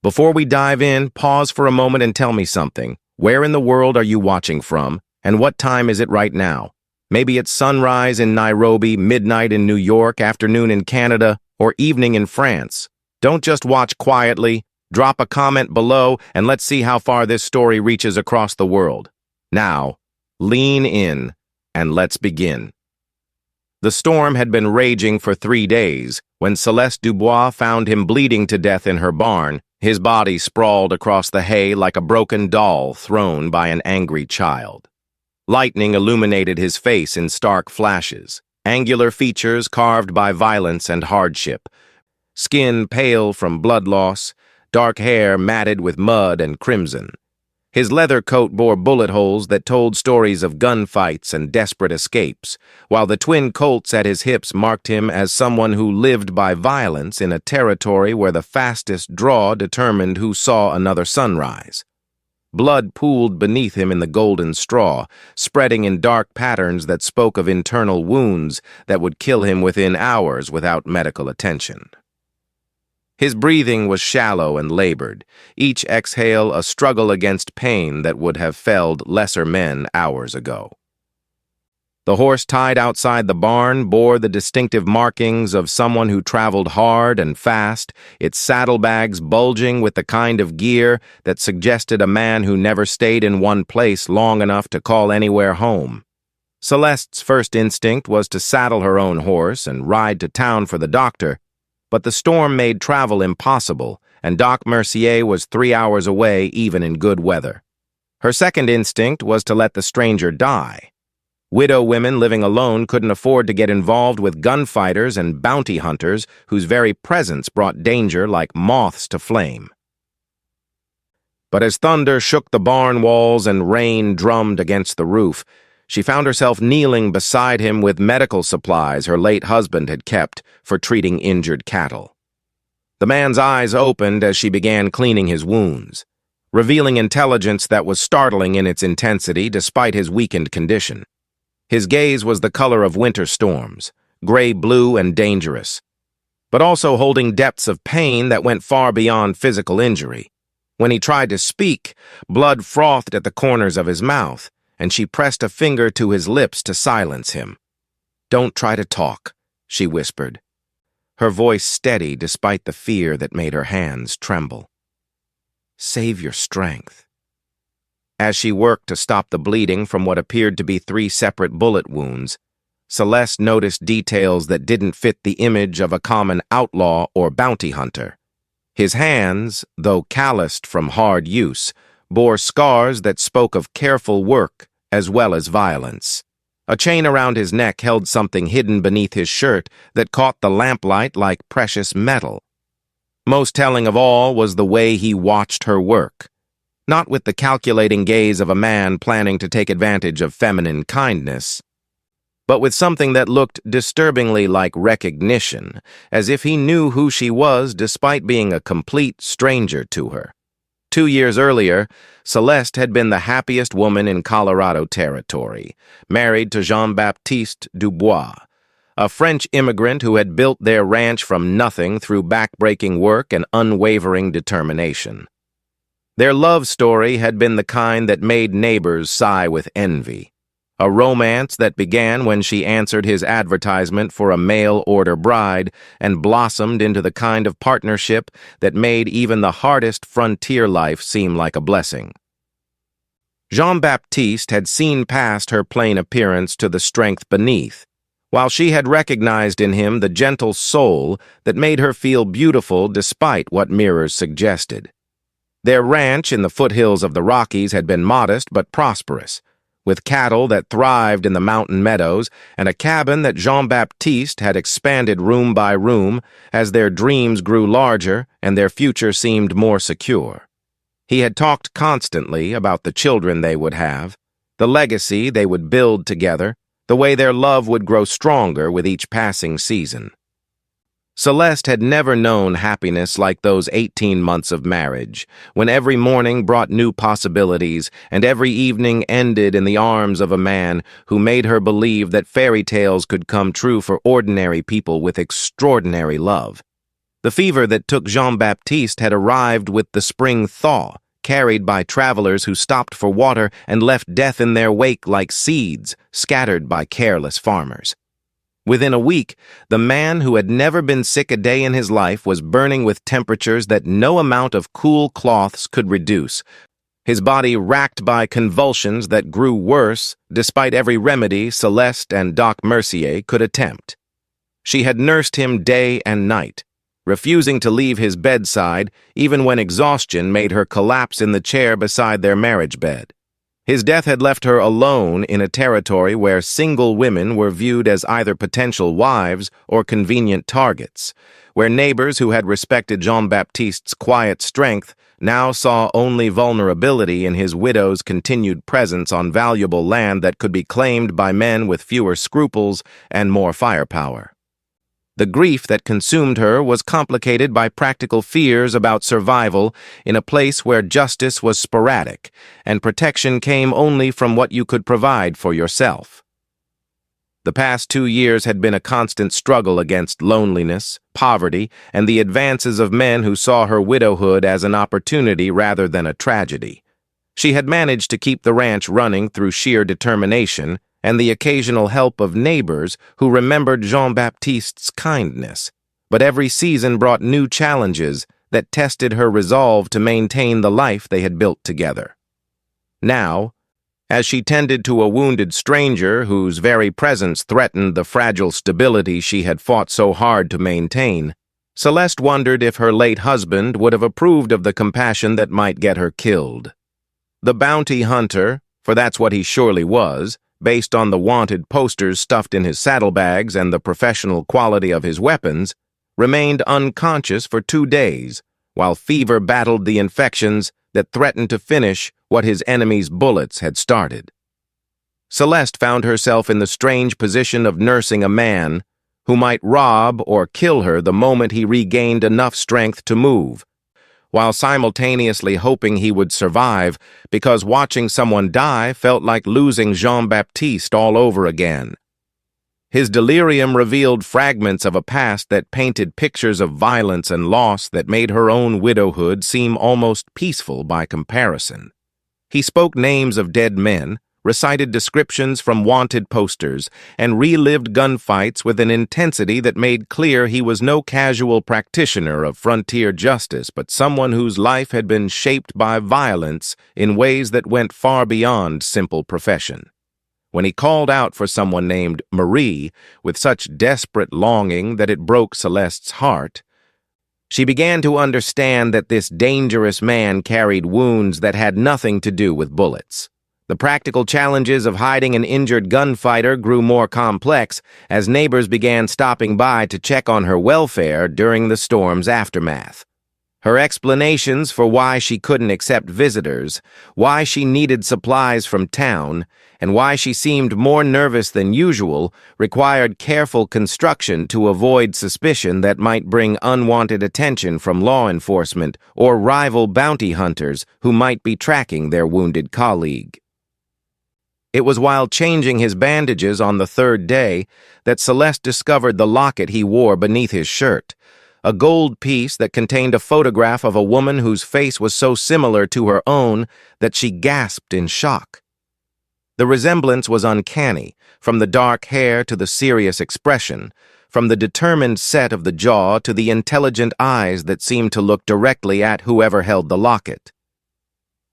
Before we dive in, pause for a moment and tell me something. Where in the world are you watching from, and what time is it right now? Maybe it's sunrise in Nairobi, midnight in New York, afternoon in Canada, or evening in France. Don't just watch quietly. Drop a comment below, and let's see how far this story reaches across the world. Now, lean in, and let's begin. The storm had been raging for 3 days when Celeste Dubois found him bleeding to death in her barn, his body sprawled across the hay like a broken doll thrown by an angry child. Lightning illuminated his face in stark flashes, angular features carved by violence and hardship, skin pale from blood loss, dark hair matted with mud and crimson. His leather coat bore bullet holes that told stories of gunfights and desperate escapes, while the twin colts at his hips marked him as someone who lived by violence in a territory where the fastest draw determined who saw another sunrise. Blood pooled beneath him in the golden straw, spreading in dark patterns that spoke of internal wounds that would kill him within hours without medical attention. His breathing was shallow and labored, each exhale a struggle against pain that would have felled lesser men hours ago. The horse tied outside the barn bore the distinctive markings of someone who traveled hard and fast, its saddlebags bulging with the kind of gear that suggested a man who never stayed in one place long enough to call anywhere home. Celeste's first instinct was to saddle her own horse and ride to town for the doctor, but the storm made travel impossible, and Doc Mercier was 3 hours away even in good weather. Her second instinct was to let the stranger die. Widow women living alone couldn't afford to get involved with gunfighters and bounty hunters whose very presence brought danger like moths to flame. But as thunder shook the barn walls and rain drummed against the roof, she found herself kneeling beside him with medical supplies her late husband had kept for treating injured cattle. The man's eyes opened as she began cleaning his wounds, revealing intelligence that was startling in its intensity despite his weakened condition. His gaze was the color of winter storms, gray-blue and dangerous, but also holding depths of pain that went far beyond physical injury. When he tried to speak, blood frothed at the corners of his mouth, and she pressed a finger to his lips to silence him. "Don't try to talk," she whispered, her voice steady despite the fear that made her hands tremble. "Save your strength." As she worked to stop the bleeding from what appeared to be 3 separate bullet wounds, Celeste noticed details that didn't fit the image of a common outlaw or bounty hunter. His hands, though calloused from hard use, bore scars that spoke of careful work as well as violence. A chain around his neck held something hidden beneath his shirt that caught the lamplight like precious metal. Most telling of all was the way he watched her work, not with the calculating gaze of a man planning to take advantage of feminine kindness, but with something that looked disturbingly like recognition, as if he knew who she was despite being a complete stranger to her. 2 years earlier, Celeste had been the happiest woman in Colorado territory, married to Jean-Baptiste Dubois, a French immigrant who had built their ranch from nothing through backbreaking work and unwavering determination. Their love story had been the kind that made neighbors sigh with envy, a romance that began when she answered his advertisement for a mail-order bride and blossomed into the kind of partnership that made even the hardest frontier life seem like a blessing. Jean-Baptiste had seen past her plain appearance to the strength beneath, while she had recognized in him the gentle soul that made her feel beautiful despite what mirrors suggested. Their ranch in the foothills of the Rockies had been modest but prosperous, with cattle that thrived in the mountain meadows and a cabin that Jean-Baptiste had expanded room by room as their dreams grew larger and their future seemed more secure. He had talked constantly about the children they would have, the legacy they would build together, the way their love would grow stronger with each passing season. Celeste had never known happiness like those 18 months of marriage, when every morning brought new possibilities and every evening ended in the arms of a man who made her believe that fairy tales could come true for ordinary people with extraordinary love. The fever that took Jean-Baptiste had arrived with the spring thaw, carried by travelers who stopped for water and left death in their wake like seeds scattered by careless farmers. Within a week, the man who had never been sick a day in his life was burning with temperatures that no amount of cool cloths could reduce, his body racked by convulsions that grew worse despite every remedy Celeste and Doc Mercier could attempt. She had nursed him day and night, refusing to leave his bedside even when exhaustion made her collapse in the chair beside their marriage bed. His death had left her alone in a territory where single women were viewed as either potential wives or convenient targets, where neighbors who had respected Jean-Baptiste's quiet strength now saw only vulnerability in his widow's continued presence on valuable land that could be claimed by men with fewer scruples and more firepower. The grief that consumed her was complicated by practical fears about survival in a place where justice was sporadic and protection came only from what you could provide for yourself. The past 2 years had been a constant struggle against loneliness, poverty, and the advances of men who saw her widowhood as an opportunity rather than a tragedy. She had managed to keep the ranch running through sheer determination and the occasional help of neighbors who remembered Jean-Baptiste's kindness. But every season brought new challenges that tested her resolve to maintain the life they had built together. Now, as she tended to a wounded stranger whose very presence threatened the fragile stability she had fought so hard to maintain, Celeste wondered if her late husband would have approved of the compassion that might get her killed. The bounty hunter, for that's what he surely was, based on the wanted posters stuffed in his saddlebags and the professional quality of his weapons, remained unconscious for 2 days, while fever battled the infections that threatened to finish what his enemy's bullets had started. Celeste found herself in the strange position of nursing a man who might rob or kill her the moment he regained enough strength to move, while simultaneously hoping he would survive because watching someone die felt like losing Jean-Baptiste all over again. His delirium revealed fragments of a past that painted pictures of violence and loss that made her own widowhood seem almost peaceful by comparison. He spoke names of dead men, recited descriptions from wanted posters, and relived gunfights with an intensity that made clear he was no casual practitioner of frontier justice, but someone whose life had been shaped by violence in ways that went far beyond simple profession. When he called out for someone named Marie with such desperate longing that it broke Celeste's heart, she began to understand that this dangerous man carried wounds that had nothing to do with bullets. The practical challenges of hiding an injured gunfighter grew more complex as neighbors began stopping by to check on her welfare during the storm's aftermath. Her explanations for why she couldn't accept visitors, why she needed supplies from town, and why she seemed more nervous than usual required careful construction to avoid suspicion that might bring unwanted attention from law enforcement or rival bounty hunters who might be tracking their wounded colleague. It was while changing his bandages on the 3rd day that Celeste discovered the locket he wore beneath his shirt, a gold piece that contained a photograph of a woman whose face was so similar to her own that she gasped in shock. The resemblance was uncanny, from the dark hair to the serious expression, from the determined set of the jaw to the intelligent eyes that seemed to look directly at whoever held the locket.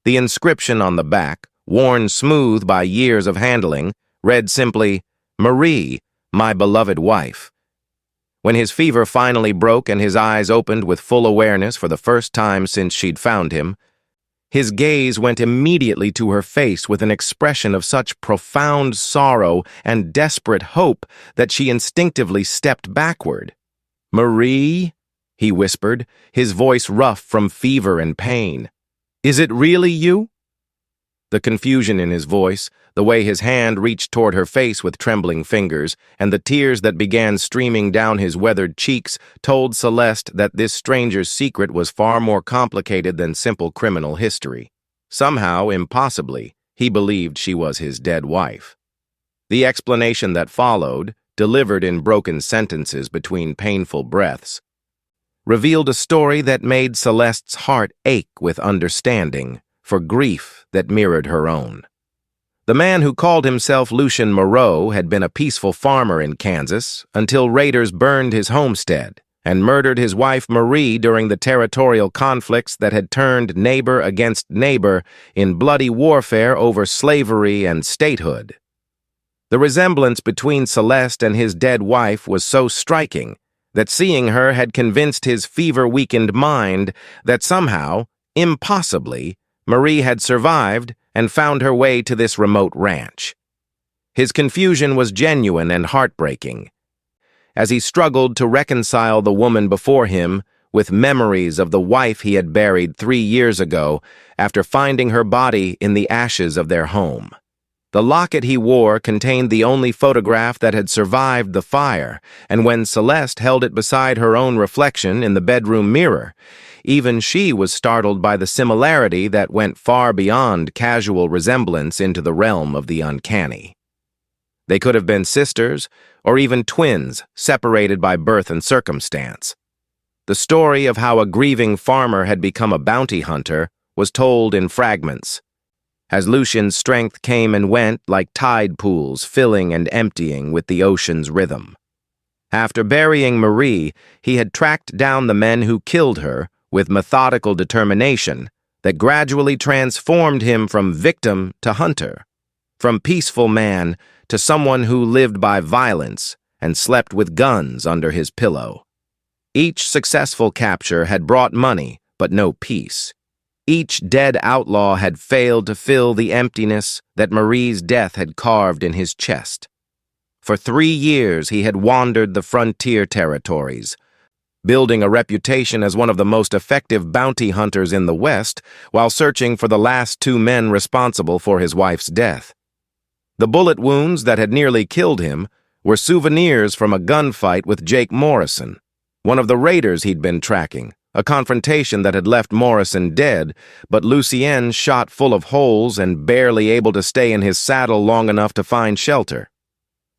The inscription on the back, worn smooth by years of handling, read simply, "Marie, my beloved wife." When his fever finally broke and his eyes opened with full awareness for the first time since she'd found him, his gaze went immediately to her face with an expression of such profound sorrow and desperate hope that she instinctively stepped backward. "Marie?" he whispered, his voice rough from fever and pain. "Is it really you?" The confusion in his voice, the way his hand reached toward her face with trembling fingers, and the tears that began streaming down his weathered cheeks told Celeste that this stranger's secret was far more complicated than simple criminal history. Somehow, impossibly, he believed she was his dead wife. The explanation that followed, delivered in broken sentences between painful breaths, revealed a story that made Celeste's heart ache with understanding for grief that mirrored her own. The man who called himself Lucien Moreau had been a peaceful farmer in Kansas until raiders burned his homestead and murdered his wife Marie during the territorial conflicts that had turned neighbor against neighbor in bloody warfare over slavery and statehood. The resemblance between Celeste and his dead wife was so striking that seeing her had convinced his fever-weakened mind that somehow, impossibly, Marie had survived and found her way to this remote ranch. His confusion was genuine and heartbreaking. As he struggled to reconcile the woman before him with memories of the wife he had buried 3 years ago after finding her body in the ashes of their home. The locket he wore contained the only photograph that had survived the fire, and when Celeste held it beside her own reflection in the bedroom mirror, even she was startled by the similarity that went far beyond casual resemblance into the realm of the uncanny. They could have been sisters, or even twins, separated by birth and circumstance. The story of how a grieving farmer had become a bounty hunter was told in fragments, as Lucien's strength came and went like tide pools filling and emptying with the ocean's rhythm. After burying Marie, he had tracked down the men who killed her with methodical determination that gradually transformed him from victim to hunter, from peaceful man to someone who lived by violence and slept with guns under his pillow. Each successful capture had brought money, but no peace. Each dead outlaw had failed to fill the emptiness that Marie's death had carved in his chest. For 3 years he had wandered the frontier territories, building a reputation as one of the most effective bounty hunters in the West while searching for the last 2 men responsible for his wife's death. The bullet wounds that had nearly killed him were souvenirs from a gunfight with Jake Morrison, one of the raiders he'd been tracking, a confrontation that had left Morrison dead, but Lucien shot full of holes and barely able to stay in his saddle long enough to find shelter.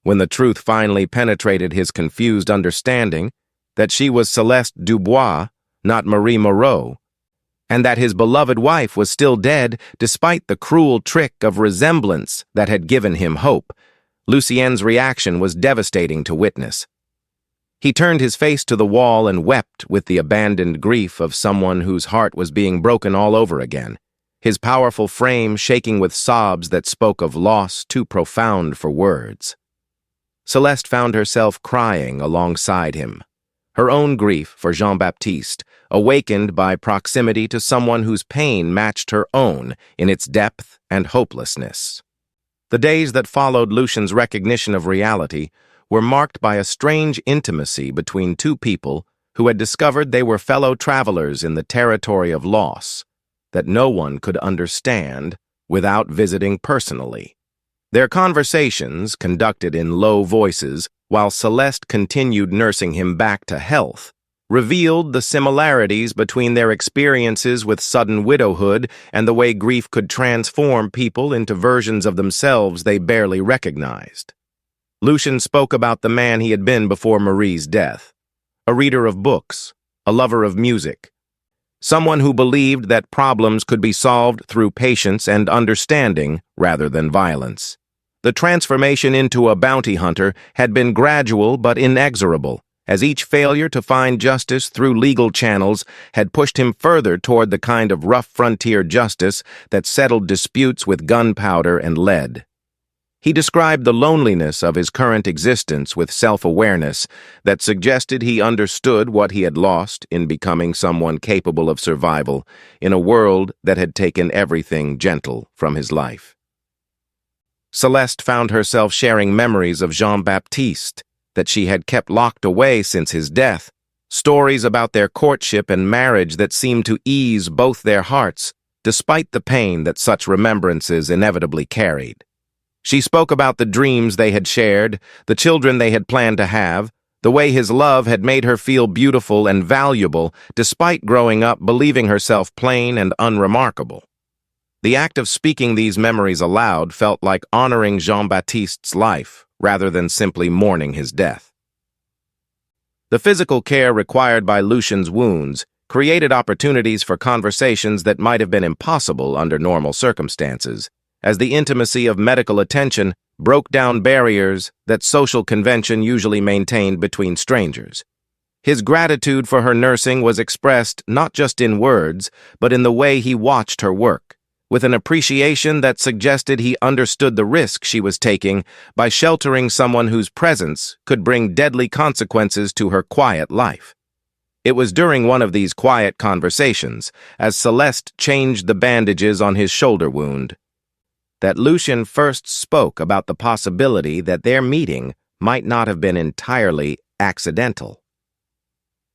When the truth finally penetrated his confused understanding that she was Celeste Dubois, not Marie Moreau, and that his beloved wife was still dead despite the cruel trick of resemblance that had given him hope, Lucien's reaction was devastating to witness. He turned his face to the wall and wept with the abandoned grief of someone whose heart was being broken all over again, his powerful frame shaking with sobs that spoke of loss too profound for words. Celeste found herself crying alongside him, her own grief for Jean-Baptiste, awakened by proximity to someone whose pain matched her own in its depth and hopelessness. The days that followed Lucien's recognition of reality were marked by a strange intimacy between 2 people who had discovered they were fellow travelers in the territory of loss that no one could understand without visiting personally. Their conversations, conducted in low voices while Celeste continued nursing him back to health, revealed the similarities between their experiences with sudden widowhood and the way grief could transform people into versions of themselves they barely recognized. Lucien spoke about the man he had been before Marie's death, a reader of books, a lover of music, someone who believed that problems could be solved through patience and understanding rather than violence. The transformation into a bounty hunter had been gradual but inexorable, as each failure to find justice through legal channels had pushed him further toward the kind of rough frontier justice that settled disputes with gunpowder and lead. He described the loneliness of his current existence with self-awareness that suggested he understood what he had lost in becoming someone capable of survival in a world that had taken everything gentle from his life. Celeste found herself sharing memories of Jean-Baptiste that she had kept locked away since his death, stories about their courtship and marriage that seemed to ease both their hearts, despite the pain that such remembrances inevitably carried. She spoke about the dreams they had shared, the children they had planned to have, the way his love had made her feel beautiful and valuable despite growing up believing herself plain and unremarkable. The act of speaking these memories aloud felt like honoring Jean-Baptiste's life rather than simply mourning his death. The physical care required by Lucien's wounds created opportunities for conversations that might have been impossible under normal circumstances, as the intimacy of medical attention broke down barriers that social convention usually maintained between strangers. His gratitude for her nursing was expressed not just in words, but in the way he watched her work, with an appreciation that suggested he understood the risk she was taking by sheltering someone whose presence could bring deadly consequences to her quiet life. It was during one of these quiet conversations, as Celeste changed the bandages on his shoulder wound, that Lucien first spoke about the possibility that their meeting might not have been entirely accidental.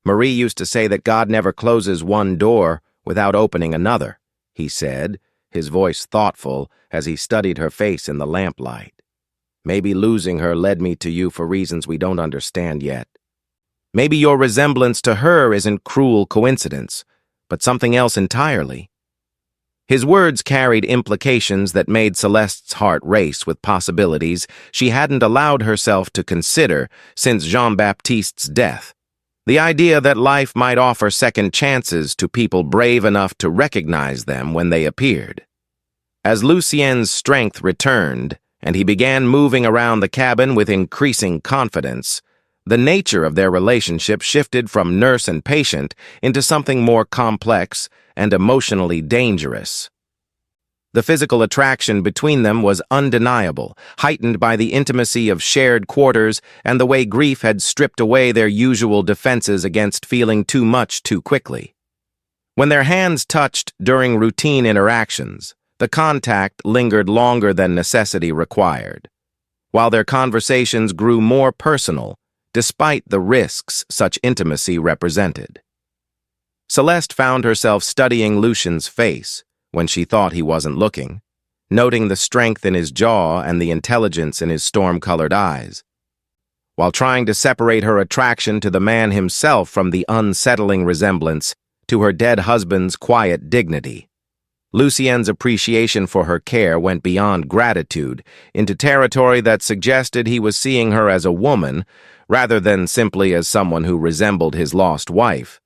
"Marie used to say that God never closes one door without opening another," he said, his voice thoughtful as he studied her face in the lamplight. "Maybe losing her led me to you for reasons we don't understand yet. Maybe your resemblance to her isn't cruel coincidence, but something else entirely." His words carried implications that made Celeste's heart race with possibilities she hadn't allowed herself to consider since Jean-Baptiste's death. The idea that life might offer second chances to people brave enough to recognize them when they appeared. As Lucien's strength returned, and he began moving around the cabin with increasing confidence, the nature of their relationship shifted from nurse and patient into something more complex and emotionally dangerous. The physical attraction between them was undeniable, heightened by the intimacy of shared quarters and the way grief had stripped away their usual defenses against feeling too much too quickly. When their hands touched during routine interactions, the contact lingered longer than necessity required, while their conversations grew more personal, despite the risks such intimacy represented. Celeste found herself studying Lucien's face when she thought he wasn't looking, noting the strength in his jaw and the intelligence in his storm-colored eyes, while trying to separate her attraction to the man himself from the unsettling resemblance to her dead husband's quiet dignity. Lucien's appreciation for her care went beyond gratitude into territory that suggested he was seeing her as a woman rather than simply as someone who resembled his lost wife,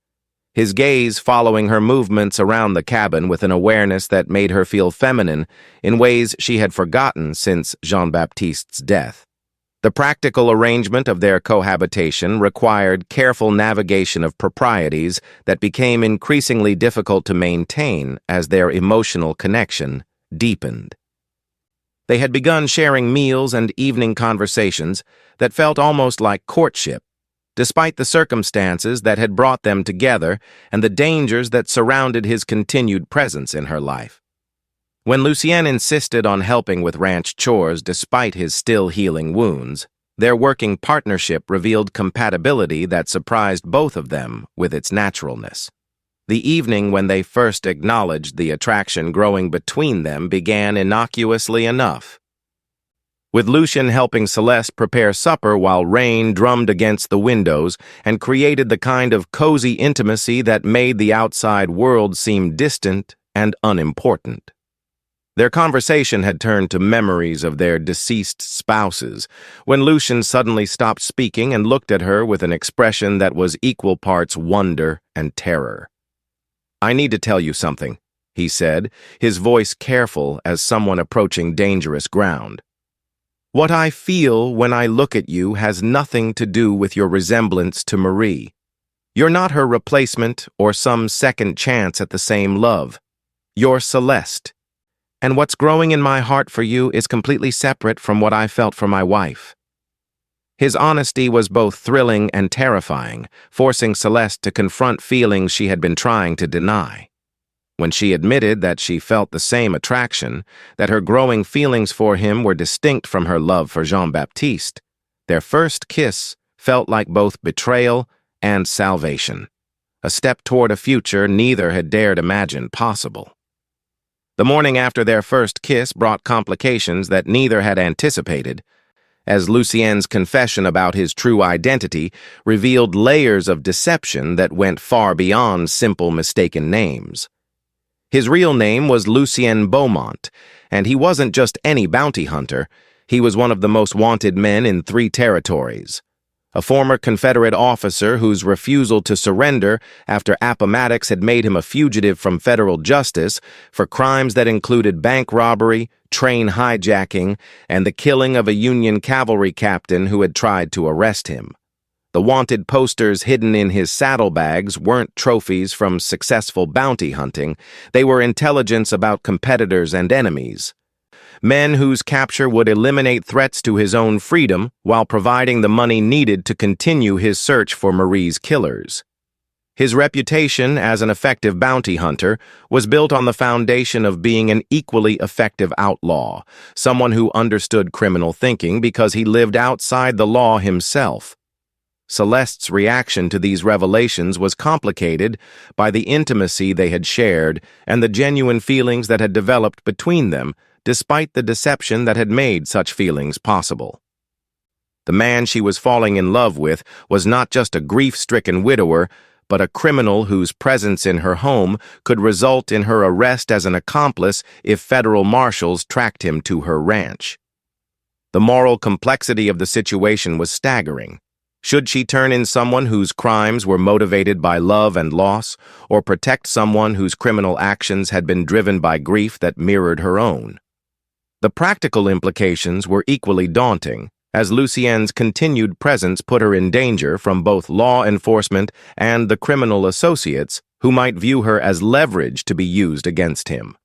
his gaze following her movements around the cabin with an awareness that made her feel feminine in ways she had forgotten since Jean-Baptiste's death. The practical arrangement of their cohabitation required careful navigation of proprieties that became increasingly difficult to maintain as their emotional connection deepened. They had begun sharing meals and evening conversations that felt almost like courtship, despite the circumstances that had brought them together and the dangers that surrounded his continued presence in her life. When Lucien insisted on helping with ranch chores despite his still healing wounds, their working partnership revealed compatibility that surprised both of them with its naturalness. The evening when they first acknowledged the attraction growing between them began innocuously enough, with Lucien helping Celeste prepare supper while rain drummed against the windows and created the kind of cozy intimacy that made the outside world seem distant and unimportant. Their conversation had turned to memories of their deceased spouses, when Lucien suddenly stopped speaking and looked at her with an expression that was equal parts wonder and terror. "I need to tell you something," he said, his voice careful as someone approaching dangerous ground. "What I feel when I look at you has nothing to do with your resemblance to Marie. You're not her replacement or some second chance at the same love. You're Celeste. And what's growing in my heart for you is completely separate from what I felt for my wife." His honesty was both thrilling and terrifying, forcing Celeste to confront feelings she had been trying to deny. When she admitted that she felt the same attraction, that her growing feelings for him were distinct from her love for Jean-Baptiste, their first kiss felt like both betrayal and salvation, a step toward a future neither had dared imagine possible. The morning after their first kiss brought complications that neither had anticipated, as Lucien's confession about his true identity revealed layers of deception that went far beyond simple mistaken names. His real name was Lucien Beaumont, and he wasn't just any bounty hunter. He was one of the most wanted men in 3 territories. a former Confederate officer whose refusal to surrender after Appomattox had made him a fugitive from federal justice for crimes that included bank robbery, train hijacking, and the killing of a Union cavalry captain who had tried to arrest him. The wanted posters hidden in his saddlebags weren't trophies from successful bounty hunting, they were intelligence about competitors and enemies. Men whose capture would eliminate threats to his own freedom while providing the money needed to continue his search for Marie's killers. His reputation as an effective bounty hunter was built on the foundation of being an equally effective outlaw, someone who understood criminal thinking because he lived outside the law himself. Celeste's reaction to these revelations was complicated by the intimacy they had shared and the genuine feelings that had developed between them, despite the deception that had made such feelings possible. The man she was falling in love with was not just a grief-stricken widower, but a criminal whose presence in her home could result in her arrest as an accomplice if federal marshals tracked him to her ranch. The moral complexity of the situation was staggering. Should she turn in someone whose crimes were motivated by love and loss, or protect someone whose criminal actions had been driven by grief that mirrored her own? The practical implications were equally daunting, as Lucien's continued presence put her in danger from both law enforcement and the criminal associates who might view her as leverage to be used against him.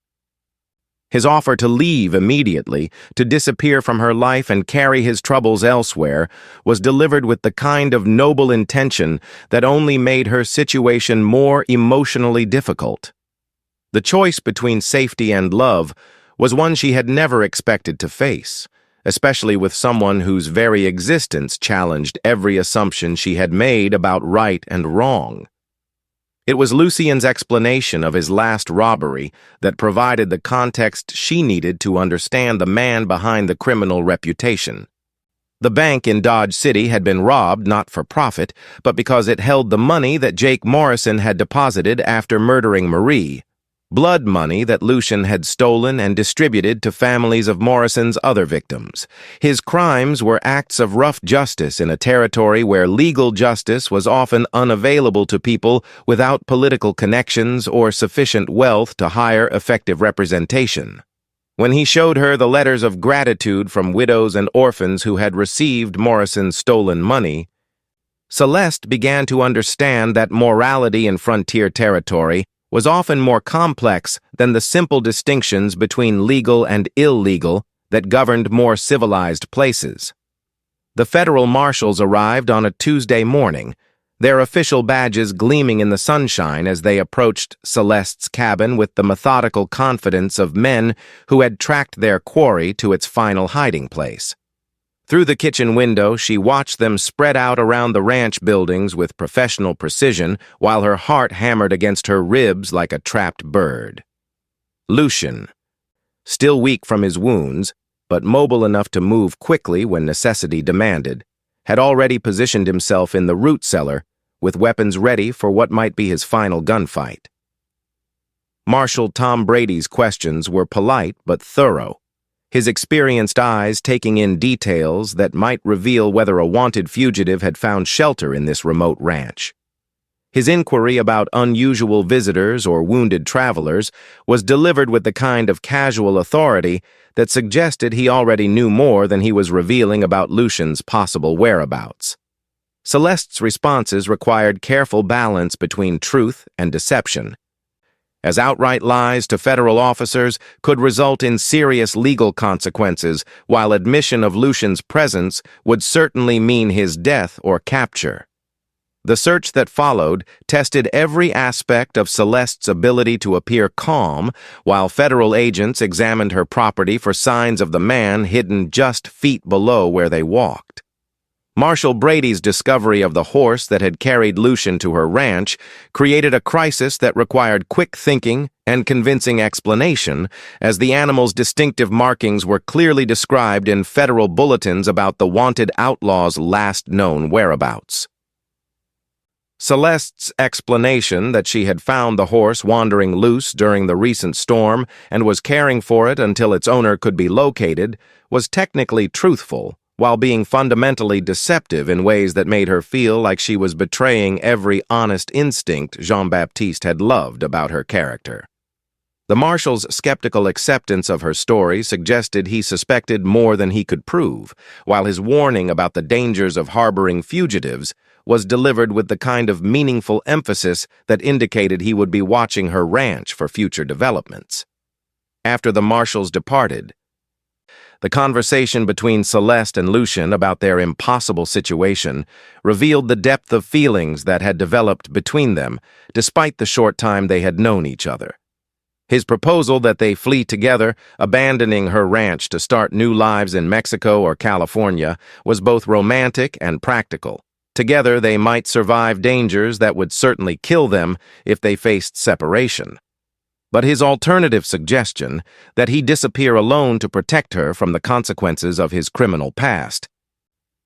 His offer to leave immediately, to disappear from her life and carry his troubles elsewhere, was delivered with the kind of noble intention that only made her situation more emotionally difficult. The choice between safety and love was one she had never expected to face, especially with someone whose very existence challenged every assumption she had made about right and wrong. It was Lucien's explanation of his last robbery that provided the context she needed to understand the man behind the criminal reputation. The bank in Dodge City had been robbed not for profit, but because it held the money that Jake Morrison had deposited after murdering Marie. Blood money that Lucien had stolen and distributed to families of Morrison's other victims. His crimes were acts of rough justice in a territory where legal justice was often unavailable to people without political connections or sufficient wealth to hire effective representation. When he showed her the letters of gratitude from widows and orphans who had received Morrison's stolen money, Celeste began to understand that morality in frontier territory was often more complex than the simple distinctions between legal and illegal that governed more civilized places. The federal marshals arrived on a Tuesday morning, their official badges gleaming in the sunshine as they approached Celeste's cabin with the methodical confidence of men who had tracked their quarry to its final hiding place. Through the kitchen window, she watched them spread out around the ranch buildings with professional precision, while her heart hammered against her ribs like a trapped bird. Lucien, still weak from his wounds, but mobile enough to move quickly when necessity demanded, had already positioned himself in the root cellar, with weapons ready for what might be his final gunfight. Marshal Tom Brady's questions were polite but thorough, his experienced eyes taking in details that might reveal whether a wanted fugitive had found shelter in this remote ranch. His inquiry about unusual visitors or wounded travelers was delivered with the kind of casual authority that suggested he already knew more than he was revealing about Lucien's possible whereabouts. Celeste's responses required careful balance between truth and deception, as outright lies to federal officers could result in serious legal consequences, while admission of Lucien's presence would certainly mean his death or capture. The search that followed tested every aspect of Celeste's ability to appear calm, while federal agents examined her property for signs of the man hidden just feet below where they walked. Marshal Brady's discovery of the horse that had carried Lucien to her ranch created a crisis that required quick thinking and convincing explanation, as the animal's distinctive markings were clearly described in federal bulletins about the wanted outlaw's last known whereabouts. Celeste's explanation that she had found the horse wandering loose during the recent storm and was caring for it until its owner could be located was technically truthful, while being fundamentally deceptive in ways that made her feel like she was betraying every honest instinct Jean-Baptiste had loved about her character. The marshal's skeptical acceptance of her story suggested he suspected more than he could prove, while his warning about the dangers of harboring fugitives was delivered with the kind of meaningful emphasis that indicated he would be watching her ranch for future developments. After the marshals departed, the conversation between Celeste and Lucien about their impossible situation revealed the depth of feelings that had developed between them, despite the short time they had known each other. His proposal that they flee together, abandoning her ranch to start new lives in Mexico or California, was both romantic and practical. Together they might survive dangers that would certainly kill them if they faced separation. But his alternative suggestion, that he disappear alone to protect her from the consequences of his criminal past,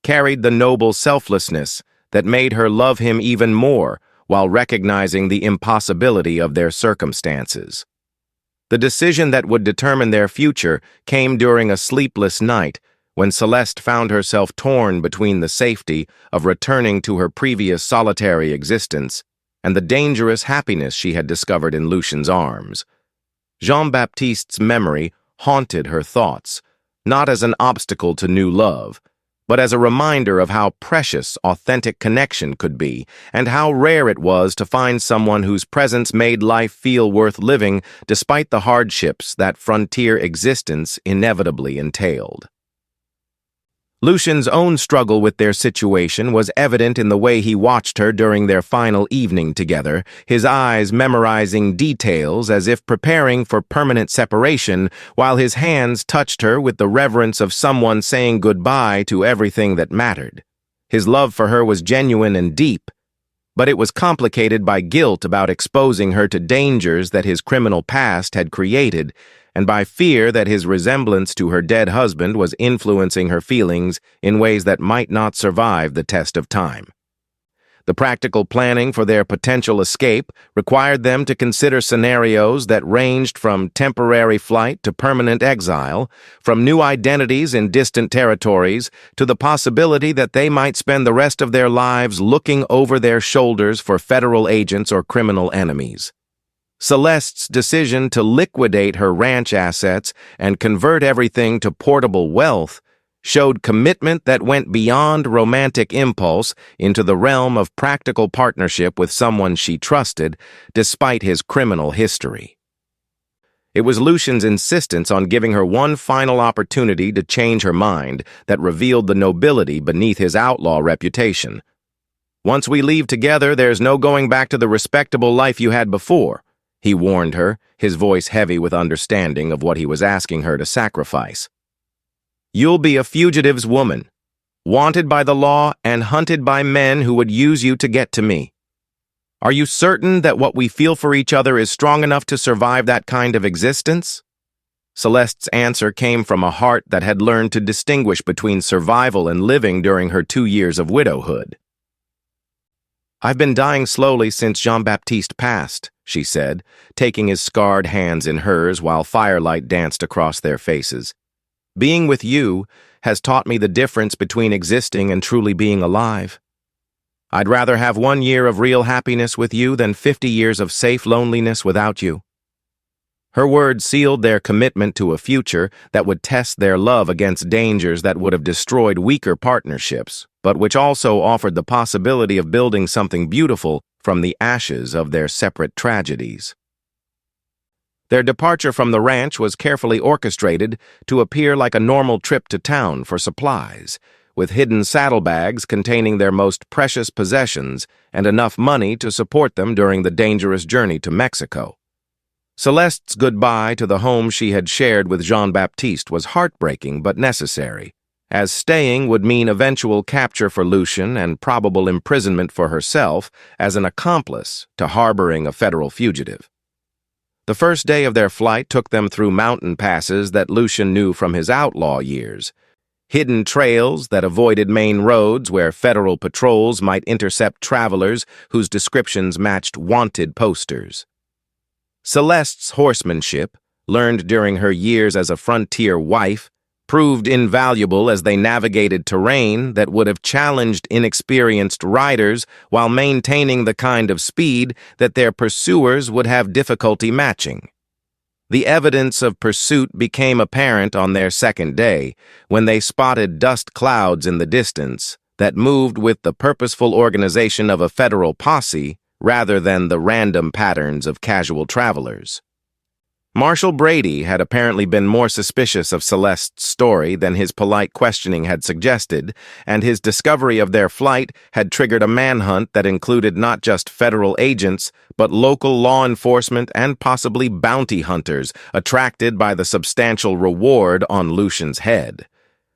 carried the noble selflessness that made her love him even more while recognizing the impossibility of their circumstances. The decision that would determine their future came during a sleepless night when Celeste found herself torn between the safety of returning to her previous solitary existence and the dangerous happiness she had discovered in Lucien's arms. Jean-Baptiste's memory haunted her thoughts, not as an obstacle to new love, but as a reminder of how precious authentic connection could be and how rare it was to find someone whose presence made life feel worth living despite the hardships that frontier existence inevitably entailed. Lucien's own struggle with their situation was evident in the way he watched her during their final evening together, his eyes memorizing details as if preparing for permanent separation, while his hands touched her with the reverence of someone saying goodbye to everything that mattered. His love for her was genuine and deep, but it was complicated by guilt about exposing her to dangers that his criminal past had created, and by fear that his resemblance to her dead husband was influencing her feelings in ways that might not survive the test of time. The practical planning for their potential escape required them to consider scenarios that ranged from temporary flight to permanent exile, from new identities in distant territories to the possibility that they might spend the rest of their lives looking over their shoulders for federal agents or criminal enemies. Celeste's decision to liquidate her ranch assets and convert everything to portable wealth showed commitment that went beyond romantic impulse into the realm of practical partnership with someone she trusted, despite his criminal history. It was Lucien's insistence on giving her one final opportunity to change her mind that revealed the nobility beneath his outlaw reputation. "Once we leave together, there's no going back to the respectable life you had before," he warned her, his voice heavy with understanding of what he was asking her to sacrifice. "You'll be a fugitive's woman, wanted by the law and hunted by men who would use you to get to me. Are you certain that what we feel for each other is strong enough to survive that kind of existence?" Celeste's answer came from a heart that had learned to distinguish between survival and living during her 2 years of widowhood. "I've been dying slowly since Jean-Baptiste passed," she said, taking his scarred hands in hers while firelight danced across their faces. "Being with you has taught me the difference between existing and truly being alive. I'd rather have 1 year of real happiness with you than 50 years of safe loneliness without you." Her words sealed their commitment to a future that would test their love against dangers that would have destroyed weaker partnerships, but which also offered the possibility of building something beautiful from the ashes of their separate tragedies. Their departure from the ranch was carefully orchestrated to appear like a normal trip to town for supplies, with hidden saddlebags containing their most precious possessions and enough money to support them during the dangerous journey to Mexico. Celeste's goodbye to the home she had shared with Jean-Baptiste was heartbreaking but necessary, as staying would mean eventual capture for Lucien and probable imprisonment for herself as an accomplice to harboring a federal fugitive. The first day of their flight took them through mountain passes that Lucien knew from his outlaw years, hidden trails that avoided main roads where federal patrols might intercept travelers whose descriptions matched wanted posters. Celeste's horsemanship, learned during her years as a frontier wife, proved invaluable as they navigated terrain that would have challenged inexperienced riders while maintaining the kind of speed that their pursuers would have difficulty matching. The evidence of pursuit became apparent on their second day when they spotted dust clouds in the distance that moved with the purposeful organization of a federal posse rather than the random patterns of casual travelers. Marshal Brady had apparently been more suspicious of Celeste's story than his polite questioning had suggested, and his discovery of their flight had triggered a manhunt that included not just federal agents, but local law enforcement and possibly bounty hunters attracted by the substantial reward on Lucian's head.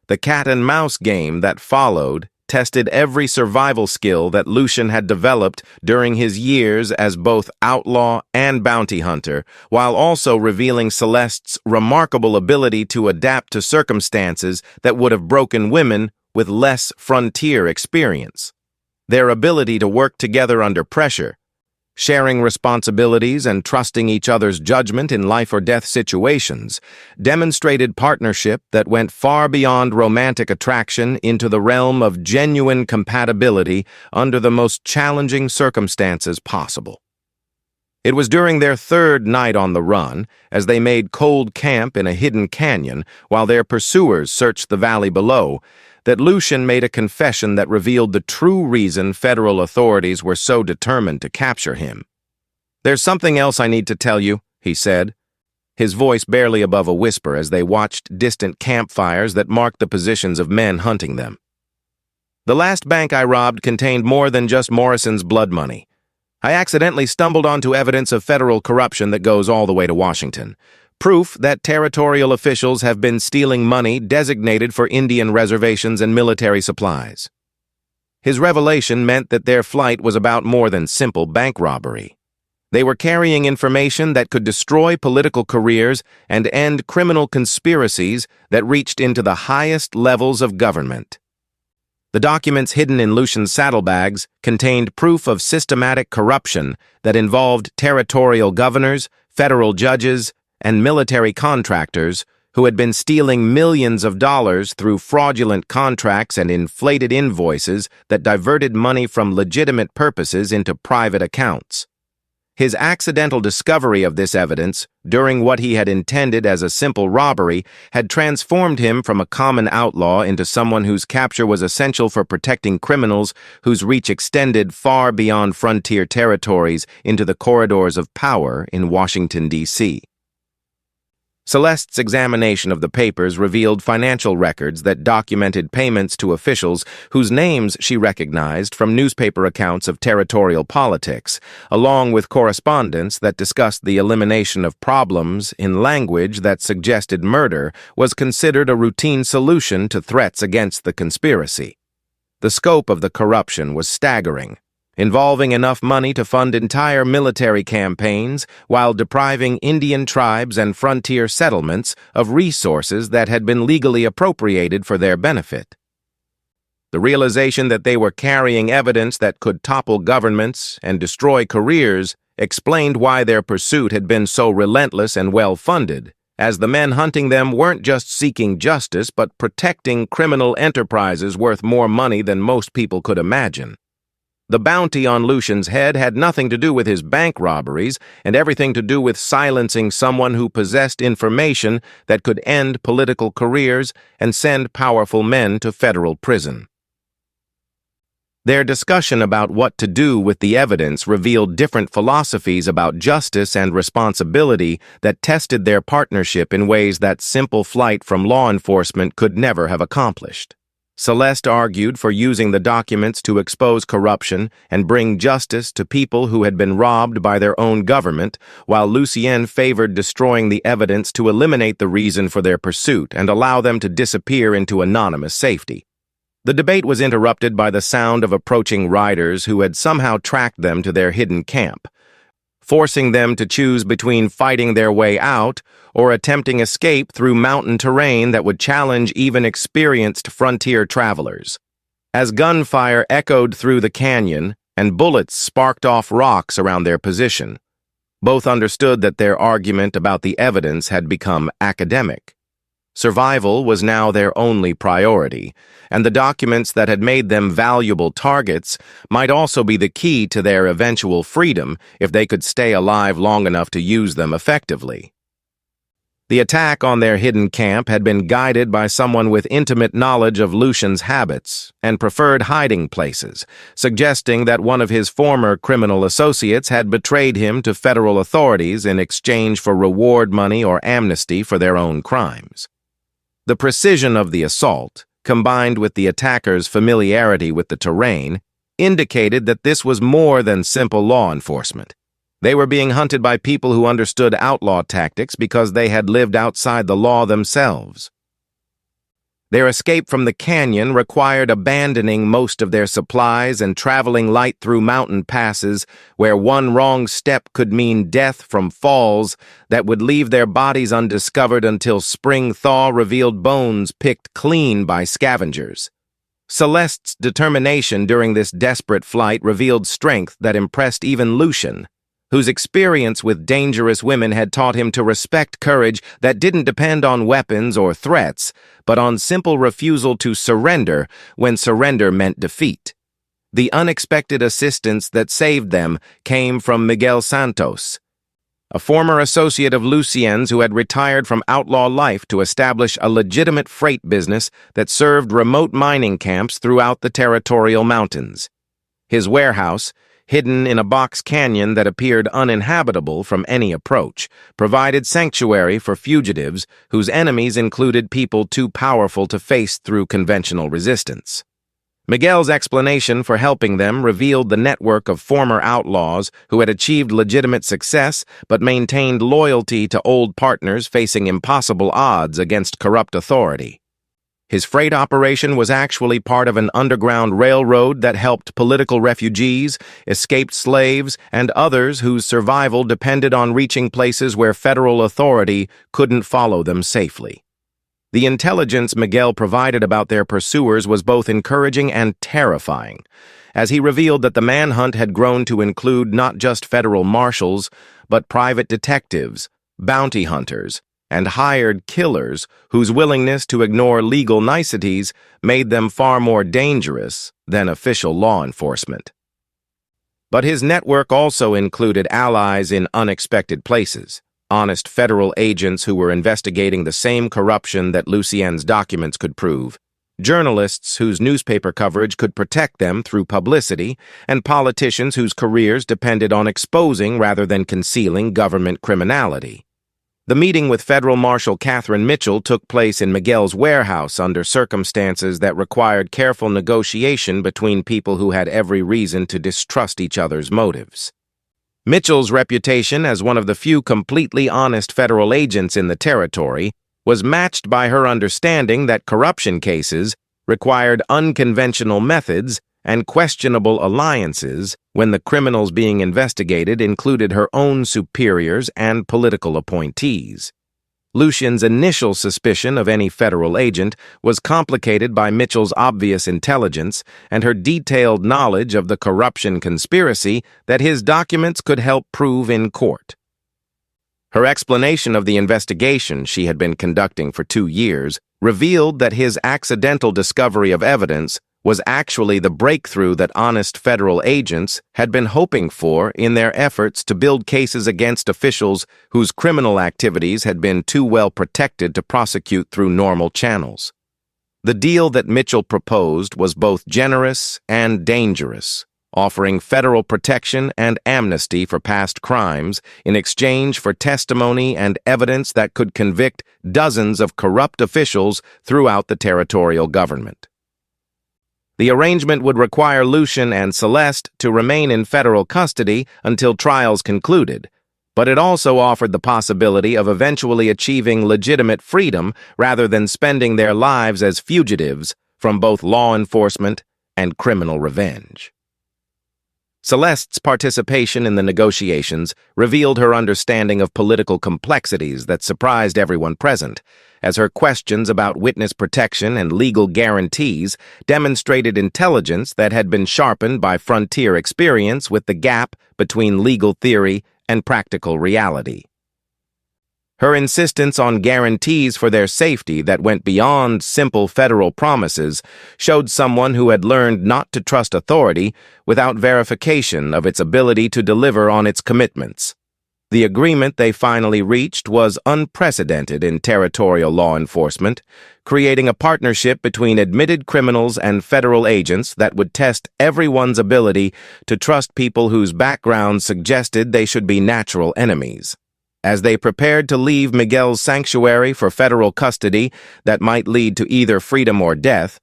The cat-and-mouse game that followed tested every survival skill that Lucian had developed during his years as both outlaw and bounty hunter, while also revealing Celeste's remarkable ability to adapt to circumstances that would have broken women with less frontier experience. Their ability to work together under pressure, sharing responsibilities and trusting each other's judgment in life-or-death situations, demonstrated partnership that went far beyond romantic attraction into the realm of genuine compatibility under the most challenging circumstances possible. It was during their third night on the run, as they made cold camp in a hidden canyon while their pursuers searched the valley below, that Lucian made a confession that revealed the true reason federal authorities were so determined to capture him. "There's something else I need to tell you," he said, his voice barely above a whisper as they watched distant campfires that marked the positions of men hunting them. "The last bank I robbed contained more than just Morrison's blood money. I accidentally stumbled onto evidence of federal corruption that goes all the way to Washington. Proof that territorial officials have been stealing money designated for Indian reservations and military supplies." His revelation meant that their flight was about more than simple bank robbery. They were carrying information that could destroy political careers and end criminal conspiracies that reached into the highest levels of government. The documents hidden in Lucian's saddlebags contained proof of systematic corruption that involved territorial governors, federal judges, and military contractors who had been stealing millions of dollars through fraudulent contracts and inflated invoices that diverted money from legitimate purposes into private accounts. His accidental discovery of this evidence, during what he had intended as a simple robbery, had transformed him from a common outlaw into someone whose capture was essential for protecting criminals whose reach extended far beyond frontier territories into the corridors of power in Washington, D.C. Celeste's examination of the papers revealed financial records that documented payments to officials whose names she recognized from newspaper accounts of territorial politics, along with correspondence that discussed the elimination of problems in language that suggested murder was considered a routine solution to threats against the conspiracy. The scope of the corruption was staggering, involving enough money to fund entire military campaigns while depriving Indian tribes and frontier settlements of resources that had been legally appropriated for their benefit. The realization that they were carrying evidence that could topple governments and destroy careers explained why their pursuit had been so relentless and well-funded, as the men hunting them weren't just seeking justice but protecting criminal enterprises worth more money than most people could imagine. The bounty on Lucian's head had nothing to do with his bank robberies and everything to do with silencing someone who possessed information that could end political careers and send powerful men to federal prison. Their discussion about what to do with the evidence revealed different philosophies about justice and responsibility that tested their partnership in ways that simple flight from law enforcement could never have accomplished. Celeste argued for using the documents to expose corruption and bring justice to people who had been robbed by their own government, while Lucien favored destroying the evidence to eliminate the reason for their pursuit and allow them to disappear into anonymous safety. The debate was interrupted by the sound of approaching riders who had somehow tracked them to their hidden camp, forcing them to choose between fighting their way out or attempting escape through mountain terrain that would challenge even experienced frontier travelers. As gunfire echoed through the canyon and bullets sparked off rocks around their position, both understood that their argument about the evidence had become academic. Survival was now their only priority, and the documents that had made them valuable targets might also be the key to their eventual freedom if they could stay alive long enough to use them effectively. The attack on their hidden camp had been guided by someone with intimate knowledge of Lucian's habits and preferred hiding places, suggesting that one of his former criminal associates had betrayed him to federal authorities in exchange for reward money or amnesty for their own crimes. The precision of the assault, combined with the attacker's familiarity with the terrain, indicated that this was more than simple law enforcement. They were being hunted by people who understood outlaw tactics because they had lived outside the law themselves. Their escape from the canyon required abandoning most of their supplies and traveling light through mountain passes where one wrong step could mean death from falls that would leave their bodies undiscovered until spring thaw revealed bones picked clean by scavengers. Celeste's determination during this desperate flight revealed strength that impressed even Lucian, whose experience with dangerous women had taught him to respect courage that didn't depend on weapons or threats, but on simple refusal to surrender when surrender meant defeat. The unexpected assistance that saved them came from Miguel Santos, a former associate of Lucien's who had retired from outlaw life to establish a legitimate freight business that served remote mining camps throughout the territorial mountains. His warehouse, hidden in a box canyon that appeared uninhabitable from any approach, provided sanctuary for fugitives whose enemies included people too powerful to face through conventional resistance. Miguel's explanation for helping them revealed the network of former outlaws who had achieved legitimate success but maintained loyalty to old partners facing impossible odds against corrupt authority. His freight operation was actually part of an underground railroad that helped political refugees, escaped slaves, and others whose survival depended on reaching places where federal authority couldn't follow them safely. The intelligence Miguel provided about their pursuers was both encouraging and terrifying, as he revealed that the manhunt had grown to include not just federal marshals, but private detectives, bounty hunters, and hired killers whose willingness to ignore legal niceties made them far more dangerous than official law enforcement. But his network also included allies in unexpected places, honest federal agents who were investigating the same corruption that Lucien's documents could prove, journalists whose newspaper coverage could protect them through publicity, and politicians whose careers depended on exposing rather than concealing government criminality. The meeting with Federal Marshal Catherine Mitchell took place in Miguel's warehouse under circumstances that required careful negotiation between people who had every reason to distrust each other's motives. Mitchell's reputation as one of the few completely honest federal agents in the territory was matched by her understanding that corruption cases required unconventional methods and questionable alliances when the criminals being investigated included her own superiors and political appointees. Lucian's initial suspicion of any federal agent was complicated by Mitchell's obvious intelligence and her detailed knowledge of the corruption conspiracy that his documents could help prove in court. Her explanation of the investigation she had been conducting for 2 years revealed that his accidental discovery of evidence was actually the breakthrough that honest federal agents had been hoping for in their efforts to build cases against officials whose criminal activities had been too well protected to prosecute through normal channels. The deal that Mitchell proposed was both generous and dangerous, offering federal protection and amnesty for past crimes in exchange for testimony and evidence that could convict dozens of corrupt officials throughout the territorial government. The arrangement would require Lucian and Celeste to remain in federal custody until trials concluded, but it also offered the possibility of eventually achieving legitimate freedom rather than spending their lives as fugitives from both law enforcement and criminal revenge. Celeste's participation in the negotiations revealed her understanding of political complexities that surprised everyone present, as her questions about witness protection and legal guarantees demonstrated intelligence that had been sharpened by frontier experience with the gap between legal theory and practical reality. Her insistence on guarantees for their safety that went beyond simple federal promises showed someone who had learned not to trust authority without verification of its ability to deliver on its commitments. The agreement they finally reached was unprecedented in territorial law enforcement, creating a partnership between admitted criminals and federal agents that would test everyone's ability to trust people whose backgrounds suggested they should be natural enemies. As they prepared to leave Miguel's sanctuary for federal custody that might lead to either freedom or death,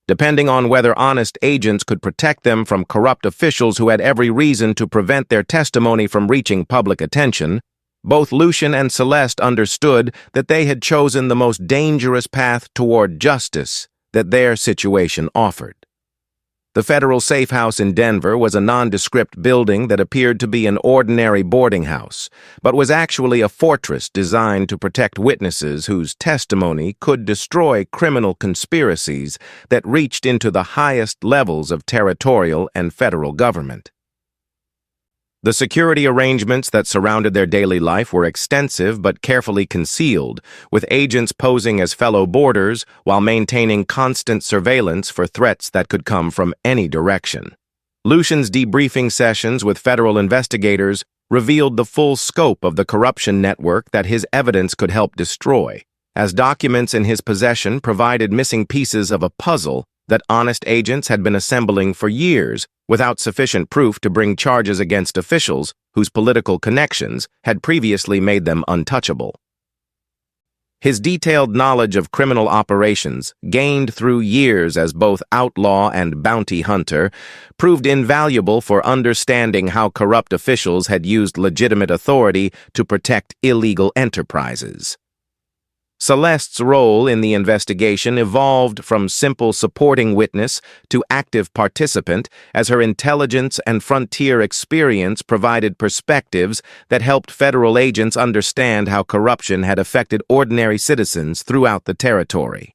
depending on whether honest agents could protect them from corrupt officials who had every reason to prevent their testimony from reaching public attention, both Lucien and Celeste understood that they had chosen the most dangerous path toward justice that their situation offered. The federal safe house in Denver was a nondescript building that appeared to be an ordinary boarding house, but was actually a fortress designed to protect witnesses whose testimony could destroy criminal conspiracies that reached into the highest levels of territorial and federal government. The security arrangements that surrounded their daily life were extensive but carefully concealed, with agents posing as fellow boarders while maintaining constant surveillance for threats that could come from any direction. Lucien's debriefing sessions with federal investigators revealed the full scope of the corruption network that his evidence could help destroy, as documents in his possession provided missing pieces of a puzzle that honest agents had been assembling for years without sufficient proof to bring charges against officials whose political connections had previously made them untouchable. His detailed knowledge of criminal operations, gained through years as both outlaw and bounty hunter, proved invaluable for understanding how corrupt officials had used legitimate authority to protect illegal enterprises. Celeste's role in the investigation evolved from simple supporting witness to active participant as her intelligence and frontier experience provided perspectives that helped federal agents understand how corruption had affected ordinary citizens throughout the territory.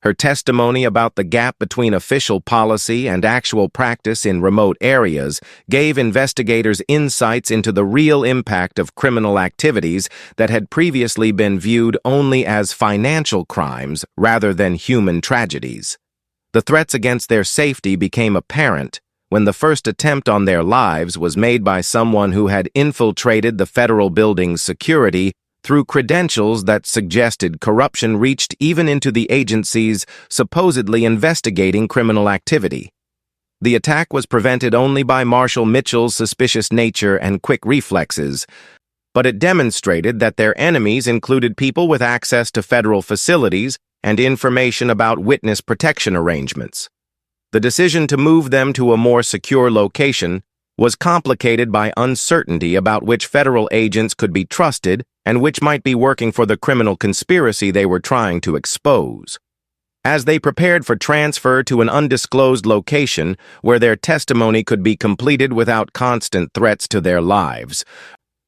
Her testimony about the gap between official policy and actual practice in remote areas gave investigators insights into the real impact of criminal activities that had previously been viewed only as financial crimes rather than human tragedies. The threats against their safety became apparent when the first attempt on their lives was made by someone who had infiltrated the federal building's security through credentials that suggested corruption reached even into the agencies supposedly investigating criminal activity. The attack was prevented only by Marshal Mitchell's suspicious nature and quick reflexes, but it demonstrated that their enemies included people with access to federal facilities and information about witness protection arrangements. The decision to move them to a more secure location was complicated by uncertainty about which federal agents could be trusted and which might be working for the criminal conspiracy they were trying to expose. As they prepared for transfer to an undisclosed location where their testimony could be completed without constant threats to their lives,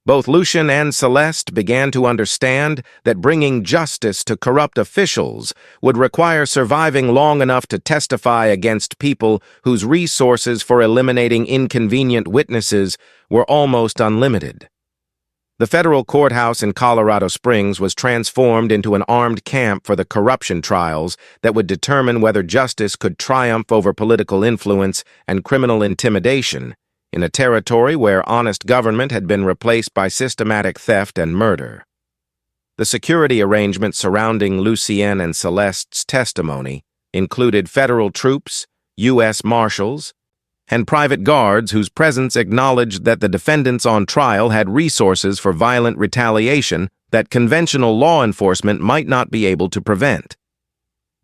both Lucien and Celeste began to understand that bringing justice to corrupt officials would require surviving long enough to testify against people whose resources for eliminating inconvenient witnesses were almost unlimited. The federal courthouse in Colorado Springs was transformed into an armed camp for the corruption trials that would determine whether justice could triumph over political influence and criminal intimidation in a territory where honest government had been replaced by systematic theft and murder. The security arrangements surrounding Lucien and Celeste's testimony included federal troops, U.S. marshals, and private guards whose presence acknowledged that the defendants on trial had resources for violent retaliation that conventional law enforcement might not be able to prevent.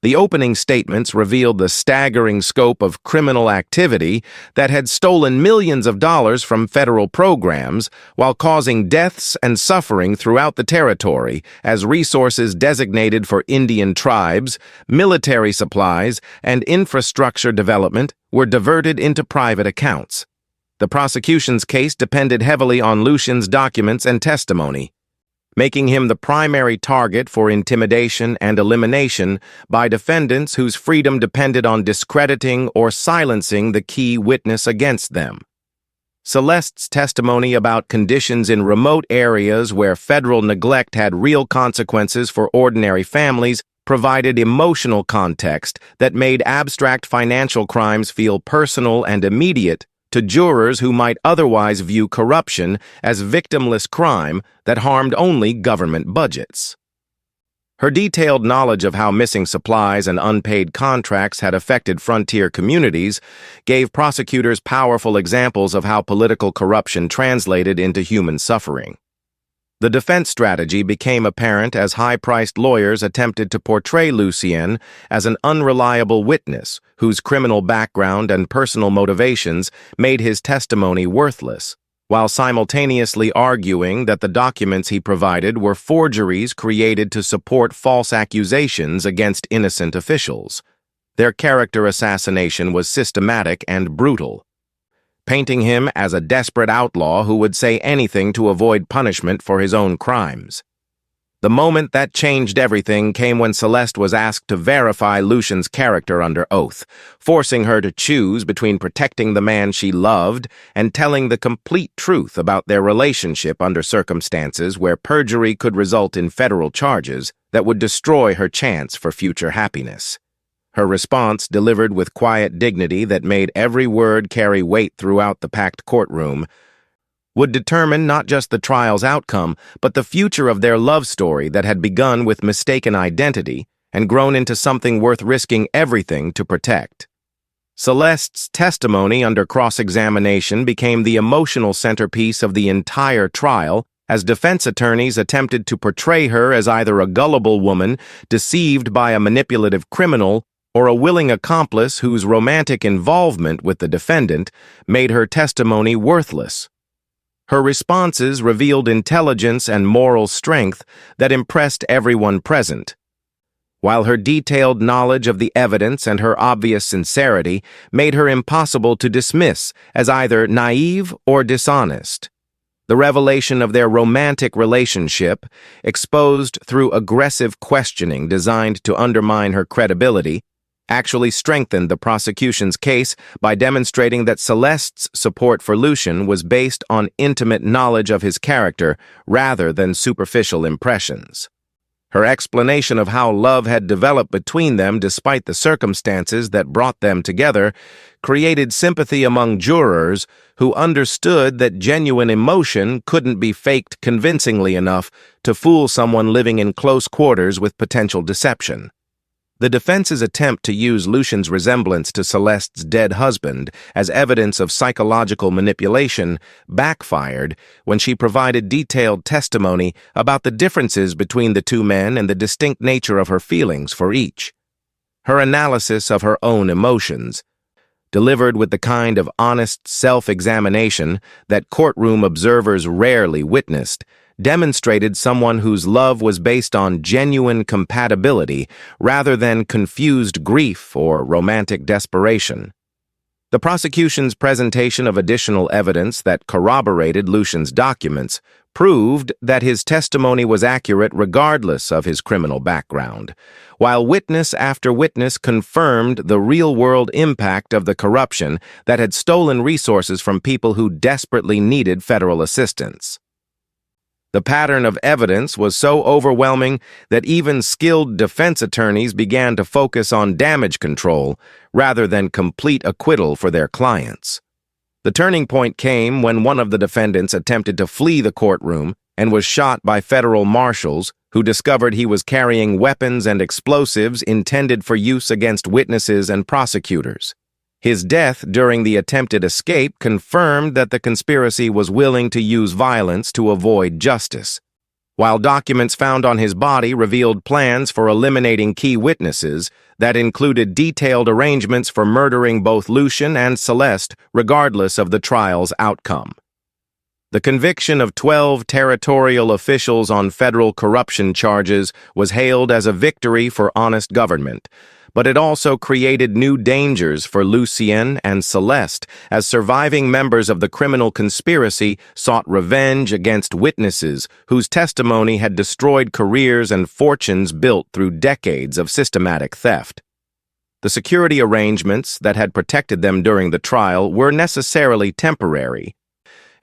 The opening statements revealed the staggering scope of criminal activity that had stolen millions of dollars from federal programs while causing deaths and suffering throughout the territory as resources designated for Indian tribes, military supplies, and infrastructure development were diverted into private accounts. The prosecution's case depended heavily on Lucien's documents and testimony, making him the primary target for intimidation and elimination by defendants whose freedom depended on discrediting or silencing the key witness against them. Celeste's testimony about conditions in remote areas where federal neglect had real consequences for ordinary families provided emotional context that made abstract financial crimes feel personal and immediate to jurors who might otherwise view corruption as victimless crime that harmed only government budgets. Her detailed knowledge of how missing supplies and unpaid contracts had affected frontier communities gave prosecutors powerful examples of how political corruption translated into human suffering. The defense strategy became apparent as high-priced lawyers attempted to portray Lucien as an unreliable witness whose criminal background and personal motivations made his testimony worthless, while simultaneously arguing that the documents he provided were forgeries created to support false accusations against innocent officials. Their character assassination was systematic and brutal, painting him as a desperate outlaw who would say anything to avoid punishment for his own crimes. The moment that changed everything came when Celeste was asked to verify Lucien's character under oath, forcing her to choose between protecting the man she loved and telling the complete truth about their relationship under circumstances where perjury could result in federal charges that would destroy her chance for future happiness. Her response, delivered with quiet dignity that made every word carry weight throughout the packed courtroom, would determine not just the trial's outcome, but the future of their love story that had begun with mistaken identity and grown into something worth risking everything to protect. Celeste's testimony under cross-examination became the emotional centerpiece of the entire trial as defense attorneys attempted to portray her as either a gullible woman deceived by a manipulative criminal or a willing accomplice whose romantic involvement with the defendant made her testimony worthless. Her responses revealed intelligence and moral strength that impressed everyone present, while her detailed knowledge of the evidence and her obvious sincerity made her impossible to dismiss as either naive or dishonest. The revelation of their romantic relationship, exposed through aggressive questioning designed to undermine her credibility, actually strengthened the prosecution's case by demonstrating that Celeste's support for Lucien was based on intimate knowledge of his character rather than superficial impressions. Her explanation of how love had developed between them despite the circumstances that brought them together created sympathy among jurors who understood that genuine emotion couldn't be faked convincingly enough to fool someone living in close quarters with potential deception. The defense's attempt to use Lucien's resemblance to Celeste's dead husband as evidence of psychological manipulation backfired when she provided detailed testimony about the differences between the two men and the distinct nature of her feelings for each. Her analysis of her own emotions, delivered with the kind of honest self-examination that courtroom observers rarely witnessed, demonstrated someone whose love was based on genuine compatibility rather than confused grief or romantic desperation. The prosecution's presentation of additional evidence that corroborated Lucien's documents proved that his testimony was accurate regardless of his criminal background, while witness after witness confirmed the real-world impact of the corruption that had stolen resources from people who desperately needed federal assistance. The pattern of evidence was so overwhelming that even skilled defense attorneys began to focus on damage control rather than complete acquittal for their clients. The turning point came when one of the defendants attempted to flee the courtroom and was shot by federal marshals who discovered he was carrying weapons and explosives intended for use against witnesses and prosecutors. His death during the attempted escape confirmed that the conspiracy was willing to use violence to avoid justice, while documents found on his body revealed plans for eliminating key witnesses that included detailed arrangements for murdering both Lucien and Celeste regardless of the trial's outcome. The conviction of 12 territorial officials on federal corruption charges was hailed as a victory for honest government, but it also created new dangers for Lucien and Celeste as surviving members of the criminal conspiracy sought revenge against witnesses whose testimony had destroyed careers and fortunes built through decades of systematic theft. The security arrangements that had protected them during the trial were necessarily temporary,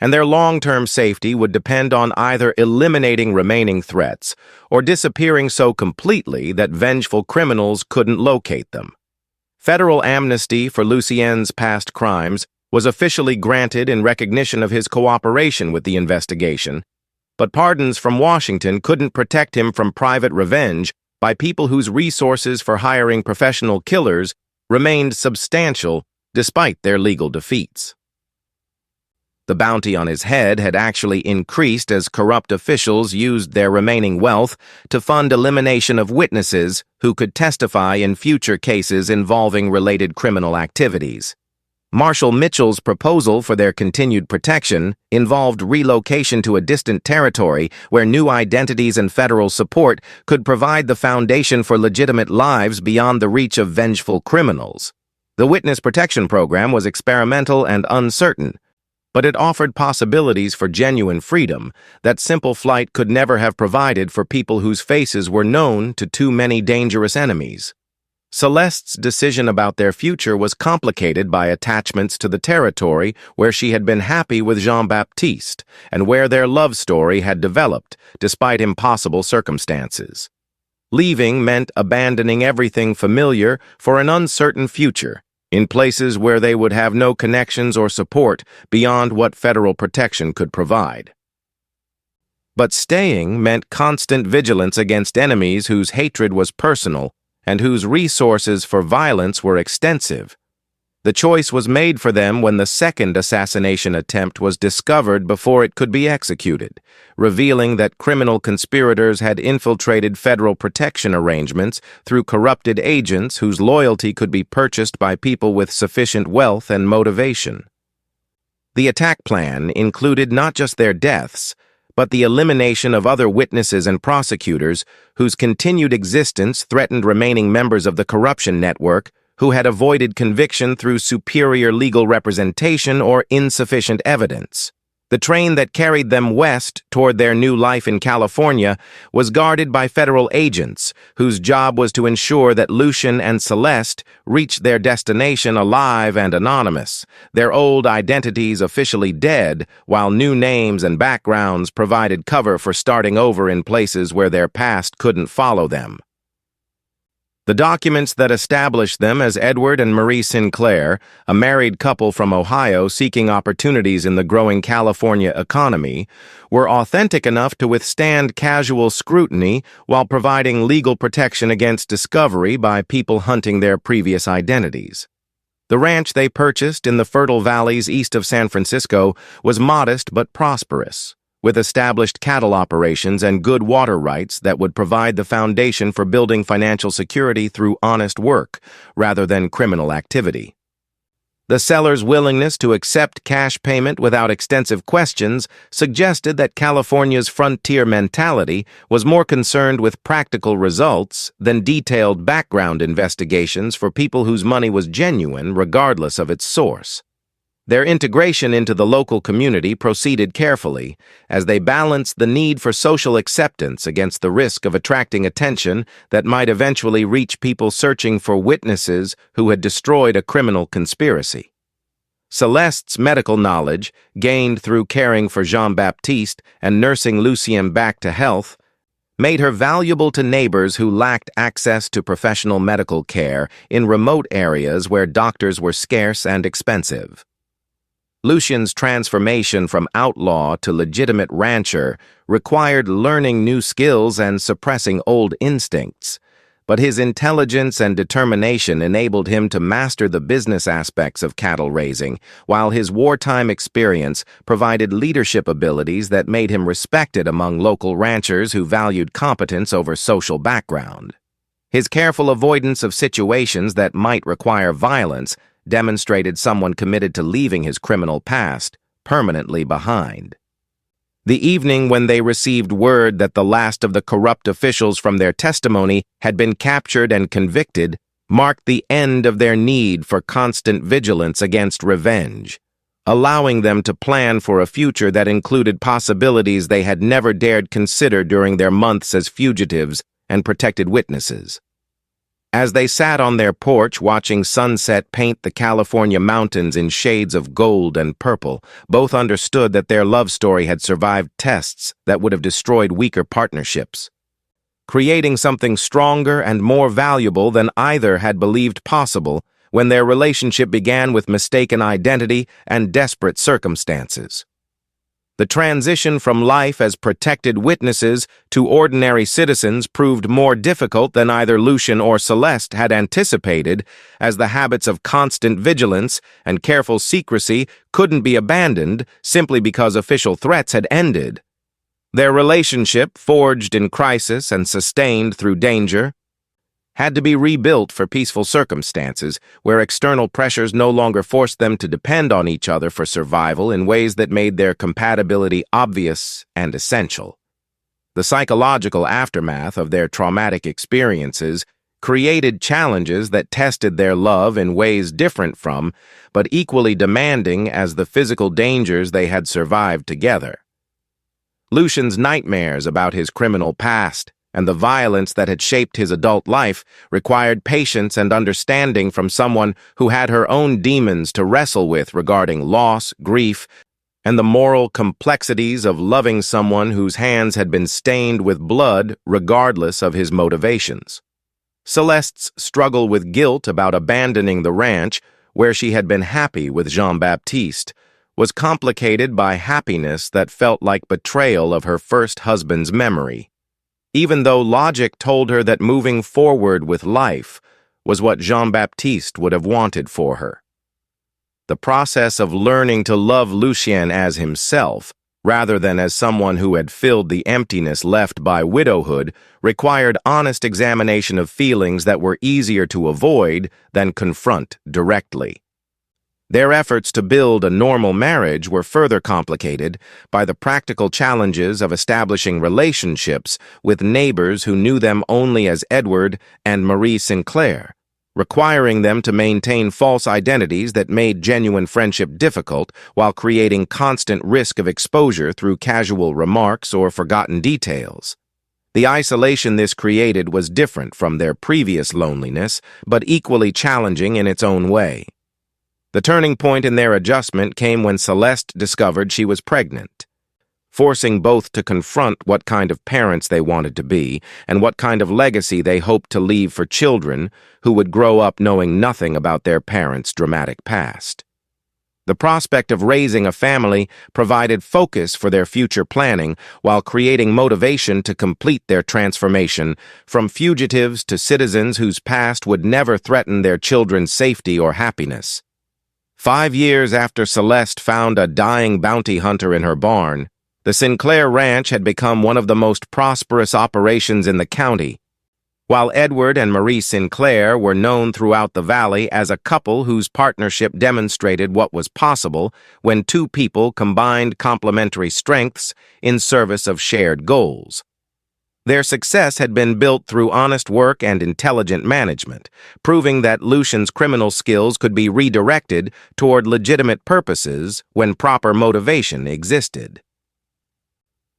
and their long-term safety would depend on either eliminating remaining threats or disappearing so completely that vengeful criminals couldn't locate them. Federal amnesty for Lucien's past crimes was officially granted in recognition of his cooperation with the investigation, but pardons from Washington couldn't protect him from private revenge by people whose resources for hiring professional killers remained substantial despite their legal defeats. The bounty on his head had actually increased as corrupt officials used their remaining wealth to fund elimination of witnesses who could testify in future cases involving related criminal activities. Marshal Mitchell's proposal for their continued protection involved relocation to a distant territory where new identities and federal support could provide the foundation for legitimate lives beyond the reach of vengeful criminals. The witness protection program was experimental and uncertain, but it offered possibilities for genuine freedom that simple flight could never have provided for people whose faces were known to too many dangerous enemies. Celeste's decision about their future was complicated by attachments to the territory where she had been happy with Jean-Baptiste and where their love story had developed despite impossible circumstances. Leaving meant abandoning everything familiar for an uncertain future, in places where they would have no connections or support beyond what federal protection could provide. But staying meant constant vigilance against enemies whose hatred was personal and whose resources for violence were extensive. The choice was made for them when the second assassination attempt was discovered before it could be executed, revealing that criminal conspirators had infiltrated federal protection arrangements through corrupted agents whose loyalty could be purchased by people with sufficient wealth and motivation. The attack plan included not just their deaths, but the elimination of other witnesses and prosecutors whose continued existence threatened remaining members of the corruption network who had avoided conviction through superior legal representation or insufficient evidence. The train that carried them west toward their new life in California was guarded by federal agents whose job was to ensure that Lucien and Celeste reached their destination alive and anonymous, their old identities officially dead, while new names and backgrounds provided cover for starting over in places where their past couldn't follow them. The documents that established them as Edward and Marie Sinclair, a married couple from Ohio seeking opportunities in the growing California economy, were authentic enough to withstand casual scrutiny while providing legal protection against discovery by people hunting their previous identities. The ranch they purchased in the fertile valleys east of San Francisco was modest but prosperous, with established cattle operations and good water rights that would provide the foundation for building financial security through honest work rather than criminal activity. The seller's willingness to accept cash payment without extensive questions suggested that California's frontier mentality was more concerned with practical results than detailed background investigations for people whose money was genuine regardless of its source. Their integration into the local community proceeded carefully, as they balanced the need for social acceptance against the risk of attracting attention that might eventually reach people searching for witnesses who had destroyed a criminal conspiracy. Celeste's medical knowledge, gained through caring for Jean-Baptiste and nursing Lucien back to health, made her valuable to neighbors who lacked access to professional medical care in remote areas where doctors were scarce and expensive. Lucien's transformation from outlaw to legitimate rancher required learning new skills and suppressing old instincts, but his intelligence and determination enabled him to master the business aspects of cattle raising, while his wartime experience provided leadership abilities that made him respected among local ranchers who valued competence over social background. His careful avoidance of situations that might require violence demonstrated someone committed to leaving his criminal past permanently behind. The evening when they received word that the last of the corrupt officials from their testimony had been captured and convicted marked the end of their need for constant vigilance against revenge, allowing them to plan for a future that included possibilities they had never dared consider during their months as fugitives and protected witnesses. As they sat on their porch watching sunset paint the California mountains in shades of gold and purple, both understood that their love story had survived tests that would have destroyed weaker partnerships, creating something stronger and more valuable than either had believed possible when their relationship began with mistaken identity and desperate circumstances. The transition from life as protected witnesses to ordinary citizens proved more difficult than either Lucien or Celeste had anticipated, as the habits of constant vigilance and careful secrecy couldn't be abandoned simply because official threats had ended. Their relationship, forged in crisis and sustained through danger, had to be rebuilt for peaceful circumstances where external pressures no longer forced them to depend on each other for survival in ways that made their compatibility obvious and essential. The psychological aftermath of their traumatic experiences created challenges that tested their love in ways different from, but equally demanding as the physical dangers they had survived together. Lucien's nightmares about his criminal past and the violence that had shaped his adult life required patience and understanding from someone who had her own demons to wrestle with regarding loss, grief, and the moral complexities of loving someone whose hands had been stained with blood regardless of his motivations. Celeste's struggle with guilt about abandoning the ranch, where she had been happy with Jean-Baptiste, was complicated by happiness that felt like betrayal of her first husband's memory, even though logic told her that moving forward with life was what Jean-Baptiste would have wanted for her. The process of learning to love Lucien as himself, rather than as someone who had filled the emptiness left by widowhood, required honest examination of feelings that were easier to avoid than confront directly. Their efforts to build a normal marriage were further complicated by the practical challenges of establishing relationships with neighbors who knew them only as Edward and Marie Sinclair, requiring them to maintain false identities that made genuine friendship difficult while creating constant risk of exposure through casual remarks or forgotten details. The isolation this created was different from their previous loneliness, but equally challenging in its own way. The turning point in their adjustment came when Celeste discovered she was pregnant, forcing both to confront what kind of parents they wanted to be and what kind of legacy they hoped to leave for children who would grow up knowing nothing about their parents' dramatic past. The prospect of raising a family provided focus for their future planning while creating motivation to complete their transformation from fugitives to citizens whose past would never threaten their children's safety or happiness. 5 years after Celeste found a dying bounty hunter in her barn, the Sinclair Ranch had become one of the most prosperous operations in the county, while Edward and Marie Sinclair were known throughout the valley as a couple whose partnership demonstrated what was possible when two people combined complementary strengths in service of shared goals. Their success had been built through honest work and intelligent management, proving that Lucien's criminal skills could be redirected toward legitimate purposes when proper motivation existed.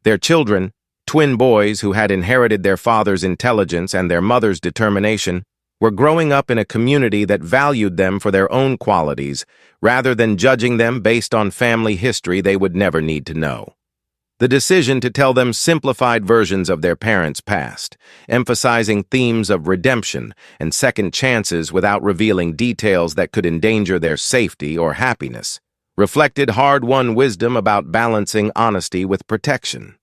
Their children, twin boys who had inherited their father's intelligence and their mother's determination, were growing up in a community that valued them for their own qualities rather than judging them based on family history they would never need to know. The decision to tell them simplified versions of their parents' past, emphasizing themes of redemption and second chances without revealing details that could endanger their safety or happiness, reflected hard-won wisdom about balancing honesty with protection.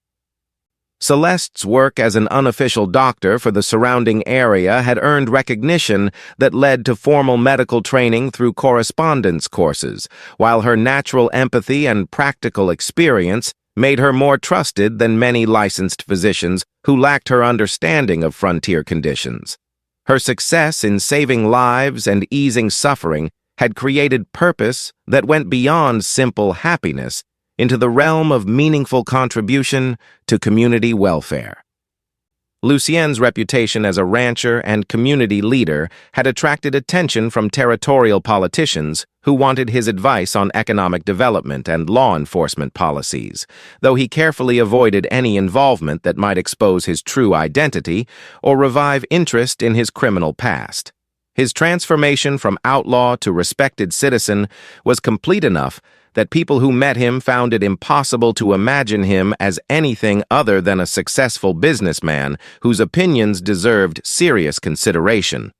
Celeste's work as an unofficial doctor for the surrounding area had earned recognition that led to formal medical training through correspondence courses, while her natural empathy and practical experience made her more trusted than many licensed physicians who lacked her understanding of frontier conditions. Her success in saving lives and easing suffering had created purpose that went beyond simple happiness into the realm of meaningful contribution to community welfare. Lucien's reputation as a rancher and community leader had attracted attention from territorial politicians who wanted his advice on economic development and law enforcement policies, though he carefully avoided any involvement that might expose his true identity or revive interest in his criminal past. His transformation from outlaw to respected citizen was complete enough that people who met him found it impossible to imagine him as anything other than a successful businessman whose opinions deserved serious consideration.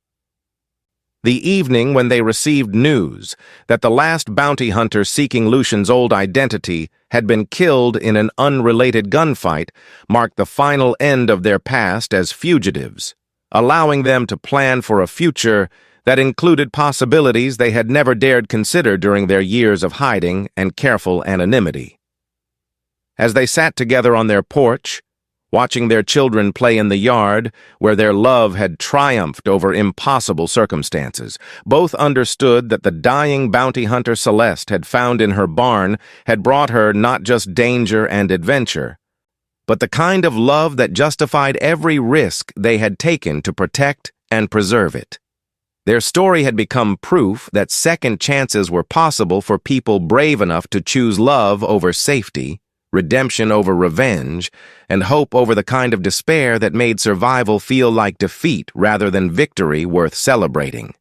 The evening when they received news that the last bounty hunter seeking Lucien's old identity had been killed in an unrelated gunfight marked the final end of their past as fugitives, allowing them to plan for a future that included possibilities they had never dared consider during their years of hiding and careful anonymity. As they sat together on their porch, watching their children play in the yard where their love had triumphed over impossible circumstances, both understood that the dying bounty hunter Celeste had found in her barn had brought her not just danger and adventure, but the kind of love that justified every risk they had taken to protect and preserve it. Their story had become proof that second chances were possible for people brave enough to choose love over safety, redemption over revenge, and hope over the kind of despair that made survival feel like defeat rather than victory worth celebrating.